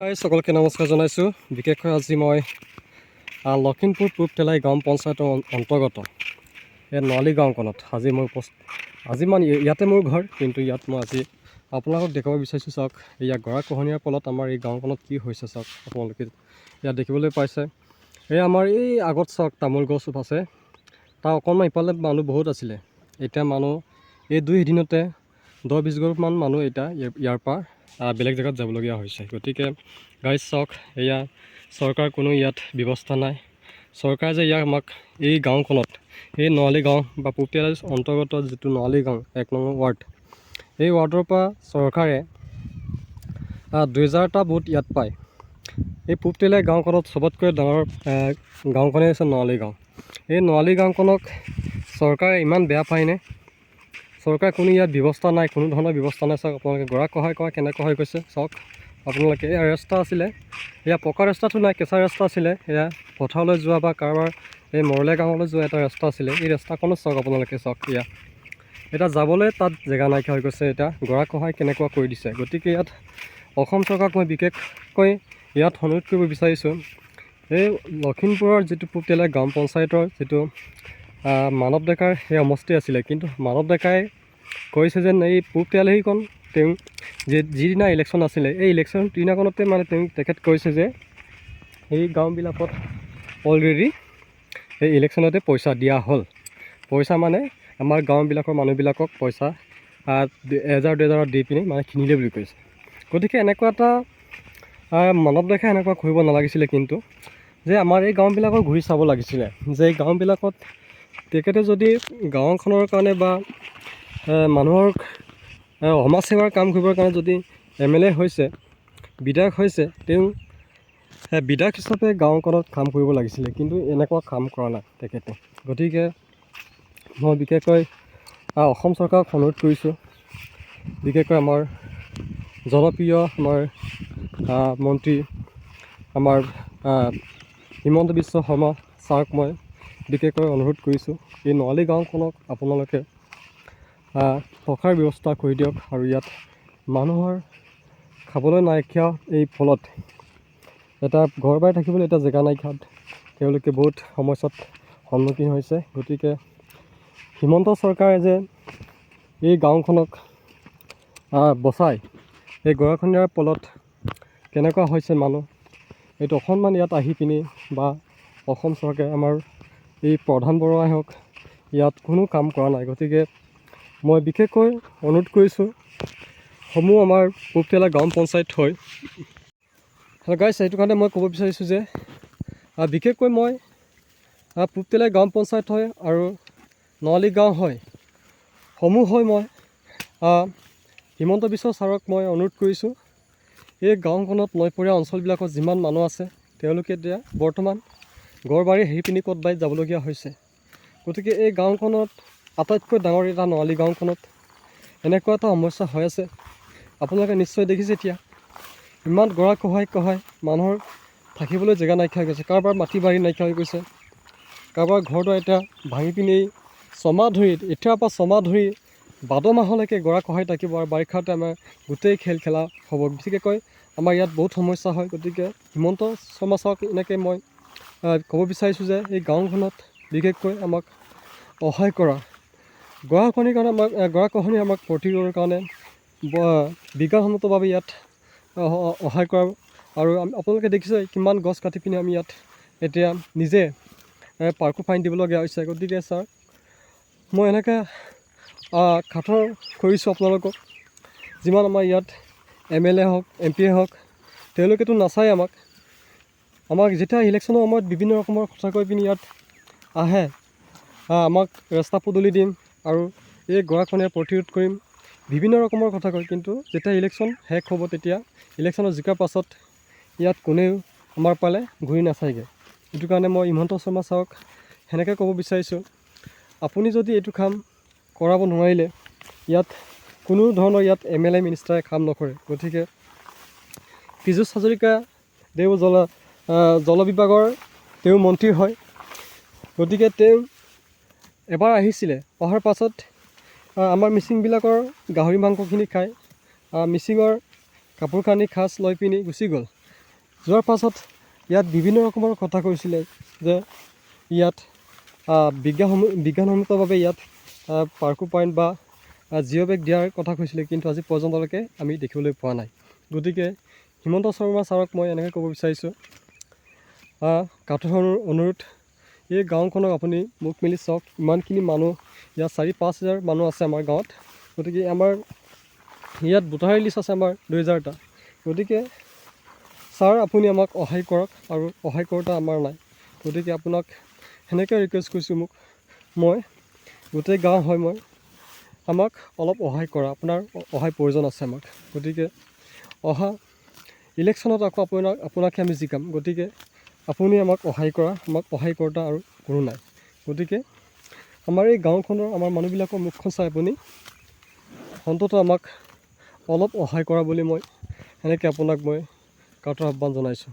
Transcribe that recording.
সকলকে নমস্কাৰ জনাইছোঁ। বিশেষকৈ আজি মই লখিমপুৰ পূব তেলাই গাঁও পঞ্চায়তৰ অন্তৰ্গত এই নোৱালি গাঁওখনত আজি মই ইয়াতে মোৰ ঘৰ, কিন্তু ইয়াত মই আজি আপোনালোকক দেখুৱাব বিচাৰিছোঁ। চাওক, ইয়াত গৰাখহনীয়াৰ ফলত আমাৰ এই গাঁওখনত কি হৈছে চাওক। আপোনালোকে ইয়াত দেখিবলৈ পাইছে, এই আমাৰ এই আগত চাওক তামোল গছ আছে, তাৰ অকণমান ইফালে মানুহ বহুত আছিলে। এতিয়া মানুহ এই 2 দিনতে 10-20 ঘৰমান মানুহ এতিয়া ইয়াৰ পৰা বেলেগ জেগাত যাবলগীয়া হৈছে। গতিকে গাইজ চাওক, এয়া চৰকাৰ কোনো ইয়াত ব্যৱস্থা নাই। চৰকাৰে যে আমাক এই গাঁওখনত এই নোৱালি গাঁও বা পূব তেলাইৰ অন্তৰ্গত যিটো নোৱালি গাঁও 1 নং ৱাৰ্ড, এই ৱাৰ্ডৰ পৰা চৰকাৰে 2000টা ভোট ইয়াত পায়। এই পূব তেলাই গাঁওখনত চবতকৈ ডাঙৰ গাঁওখনেই হৈছে নোৱালি গাঁও। এই নোৱালি গাঁওখনক চৰকাৰে ইমান বেয়া পায়নে? চৰকাৰে কোনো ইয়াত ব্যৱস্থা নাই, কোনো ধৰণৰ ব্যৱস্থা নাই। চাওক আপোনালোকে গৰাখহনীয়া কৰা কেনেকৈ হৈ গৈছে চাওক আপোনালোকে। এয়া ৰাস্তা আছিলে, এয়া পকা ৰাস্তাটো নাই, কেঁচা ৰাস্তা আছিলে। এয়া পথাৰলৈ যোৱা বা কাৰোবাৰ এই মৰলে গাঁৱলৈ যোৱা এটা ৰাস্তা আছিলে। এই ৰাস্তাখনো চাওক আপোনালোকে। চাওক এতিয়া যাবলৈ তাত জেগা নাইকিয়া হৈ গৈছে। এতিয়া গৰাখহনীয়া কেনেকুৱা কৰি দিছে। গতিকে ইয়াত অসম চৰকাৰক মই বিশেষকৈ ইয়াত অনুৰোধ কৰিব বিচাৰিছোঁ, এই লখিমপুৰৰ যিটো পূব তেলাই গাঁও পঞ্চায়তৰ যিটো মানৱ ডেকাৰ সেই সমষ্টি আছিলে, কিন্তু মানৱ ডেকাই কৈছে যেন এই পূব তেলাহীখন তেওঁ যিদিনা ইলেকশ্যন আছিলে, এই ইলেকশ্যন দিনাখনতে মানে তেখেত কৈছে যে এই গাঁওবিলাকত অলৰেডি এই ইলেকশ্যনতে পইচা দিয়া হ'ল। পইচা মানে আমাৰ গাঁওবিলাকৰ মানুহবিলাকক পইচা 1000-2000 দি পিনি মানে কিনিলে বুলি কৈছে। গতিকে এনেকুৱা এটা মানৱ ডেকাই এনেকুৱা কৰিব নালাগিছিলে, কিন্তু যে আমাৰ এই গাঁওবিলাকক ঘূৰি চাব লাগিছিলে, যে এই গাঁওবিলাকত তেখেতে যদি গাঁওখনৰ কাৰণে বা মানুহৰ সমাজ সেৱাৰ কাম কৰিবৰ কাৰণে যদি MLA হৈছে, বিধায়ক হৈছে, তেওঁ বিধায়ক হিচাপে গাঁওখনত কাম কৰিব লাগিছিলে, কিন্তু এনেকুৱা কাম কৰা নাই তেখেতে। গতিকে মই বিশেষকৈ অসম চৰকাৰক অনুৰোধ কৰিছোঁ, বিশেষকৈ আমাৰ জনপ্ৰিয় আমাৰ মন্ত্ৰী আমাৰ হিমন্ত বিশ্ব শৰ্মা ছাৰক মই বিশেষকৈ অনুৰোধ কৰিছোঁ, এই নোৱালি গাঁওখনক আপোনালোকে থকাৰ ব্যৱস্থা কৰি দিয়ক। আৰু ইয়াত মানুহৰ খাবলৈ নাইকিয়া এই ফলত এটা ঘৰ বাৰী থাকিবলৈ এটা জেগা নাইকিয়াত তেওঁলোকে বহুত সমস্যাত সন্মুখীন হৈছে। গতিকে হিমন্ত চৰকাৰে যে এই গাঁওখনক বচাই এই গৰাখহনীয়াৰ ফলত কেনেকুৱা হৈছে মানুহ, এইটো অকণমান ইয়াত আহি পিনি বা অসম চৰকাৰে আমাৰ এই প্ৰধান বৰুৱাই হওক ইয়াত কোনো কাম কৰা নাই। গতিকে মই বিশেষকৈ অনুৰোধ কৰিছোঁ সমূহ আমাৰ পূব তেলাই গাঁও পঞ্চায়ত হয়। গাইছ, সেইটো কাৰণে মই ক'ব বিচাৰিছোঁ যে বিশেষকৈ মই পূব তেলাই গাঁও পঞ্চায়ত হয় আৰু নোৱালি গাঁও হয় সমূহ হয়। মই হিমন্ত বিশ্ব ছাৰক মই অনুৰোধ কৰিছোঁ, এই গাঁওখনত নৈপৰীয়া অঞ্চলবিলাকত যিমান মানুহ আছে তেওঁলোকে এতিয়া বৰ্তমান ঘৰ বাৰী হেৰি পিনি ক'ত বাৰীত যাবলগীয়া হৈছে। গতিকে এই গাঁওখনত আটাইতকৈ ডাঙৰ এটা নোৱালি গাঁওখনত এনেকুৱা এটা সমস্যা হৈ আছে। আপোনালোকে নিশ্চয় দেখিছে, এতিয়া ইমান গৰাখহাই মানুহৰ থাকিবলৈ জেগা নাইকিয়া হৈ গৈছে। কাৰোবাৰ মাটি বাৰী নাইকিয়া হৈ গৈছে, কাৰোবাৰ ঘৰটো এতিয়া ভাঙি পিনি ছমাহ ধৰি, এতিয়াৰ পৰা ছমাহ ধৰি ভাদ মাহলৈকে গৰাখহাই থাকিব। আৰু বাৰিষাতে আমাৰ গোটেই খেল খেলা হ'ব। বিশেষকৈ আমাৰ ইয়াত বহুত সমস্যা হয়। গতিকে হিমন্ত শৰ্মা ছাৰক এনেকৈ মই ক'ব বিচাৰিছোঁ যে এই গাঁওখনত বিশেষকৈ আমাক সহায় কৰা, গৰাখহনীয়াৰ কাৰণে গৰাখহনীয়া আমাক প্ৰতিৰোধৰ কাৰণে বিজ্ঞানসন্মতভাৱে ইয়াত সহায় কৰা। আৰু আপোনালোকে দেখিছে কিমান গছ কাটি পিনি আমি ইয়াত এতিয়া নিজে পাৰ্কো ফাইন দিবলগীয়া হৈছে। গতিকে ছাৰ, মই এনেকৈ খাটৰ কৰিছোঁ আপোনালোকক, যিমান আমাৰ ইয়াত MLA হওক MP হওক তেওঁলোকেতো নাচায় আমাক যেতিয়া ইলেকশ্যনৰ সময়ত বিভিন্ন ৰকমৰ কথা কৈ পিনি ইয়াত আহে, আমাক ৰাস্তা পদূলি দিম আৰু এই গৰাখহনীয়া প্ৰতিৰোধ কৰিম, বিভিন্ন ৰকমৰ কথা কয়। কিন্তু যেতিয়া ইলেকশ্যন শেষ হ'ব, তেতিয়া ইলেকশ্যনত জিকাৰ পাছত ইয়াত কোনেও আমাৰ পালে ঘূৰি নাচায়গৈ। সেইটো কাৰণে মই হিমন্ত শৰ্মা ছাৰক সেনেকৈ ক'ব বিচাৰিছোঁ, আপুনি যদি এইটো কাম কৰাব নোৱাৰিলে ইয়াত কোনো ধৰণৰ ইয়াত MLA মিনিষ্টাৰে কাম নকৰে। গতিকে পীযুষ হাজৰিকা তেওঁ জল বিভাগৰ তেওঁ মন্ত্ৰী হয়। গতিকে তেওঁ এবাৰ আহিছিলে, অহাৰ পাছত আমাৰ মিচিংবিলাকৰ গাহৰি মাংসখিনি খাই মিচিঙৰ কাপোৰ কানি সাজ লৈ পিনি গুচি গ'ল। যোৱাৰ পাছত ইয়াত বিভিন্ন ৰকমৰ কথা কৈছিলে যে ইয়াত বিজ্ঞানসন্মতভাৱে ইয়াত পাৰ্কো পইণ্ট বা জিঅ' বেগ দিয়াৰ কথা কৈছিলে, কিন্তু আজি পৰ্যন্তলৈকে আমি দেখিবলৈ পোৱা নাই। গতিকে হিমন্ত শৰ্মা ছাৰক মই এনেকৈ ক'ব বিচাৰিছোঁ, কাঠৰ অনুৰোধ, এই গাঁওখনক আপুনি মুখ মেলি চাওক। ইমানখিনি মানুহ, ইয়াত 4-5 হাজাৰ মানুহ আছে আমাৰ গাঁৱত। গতিকে আমাৰ ইয়াত ভোটাৰ লিষ্ট আছে আমাৰ 2000টা। গতিকে ছাৰ আপুনি আমাক সহায় কৰক, আৰু সহায় কৰোঁতা আমাৰ নাই। গতিকে আপোনাক সেনেকৈ ৰিকুৱেষ্ট কৰিছোঁ, মই গোটেই গাঁও হয় আমাক অলপ সহায় কৰা, আপোনাৰ সহায় প্ৰয়োজন আছে আমাক। গতিকে অহা ইলেকশ্যনত আকৌ আপোনাকহে আমি জিকাম। গতিকে আপুনি আমাক সহায় কৰা, আমাক সহায় কৰোঁতা আৰু কোনো নাই। গতিকে আমাৰ এই গাঁওখনৰ আমাৰ মানুহবিলাকৰ মুখখন চাই আপুনি অন্ততঃ আমাক অলপ সহায় কৰা বুলি মই সেনেকৈ আপোনাক মই কাতৰ আহ্বান জনাইছোঁ।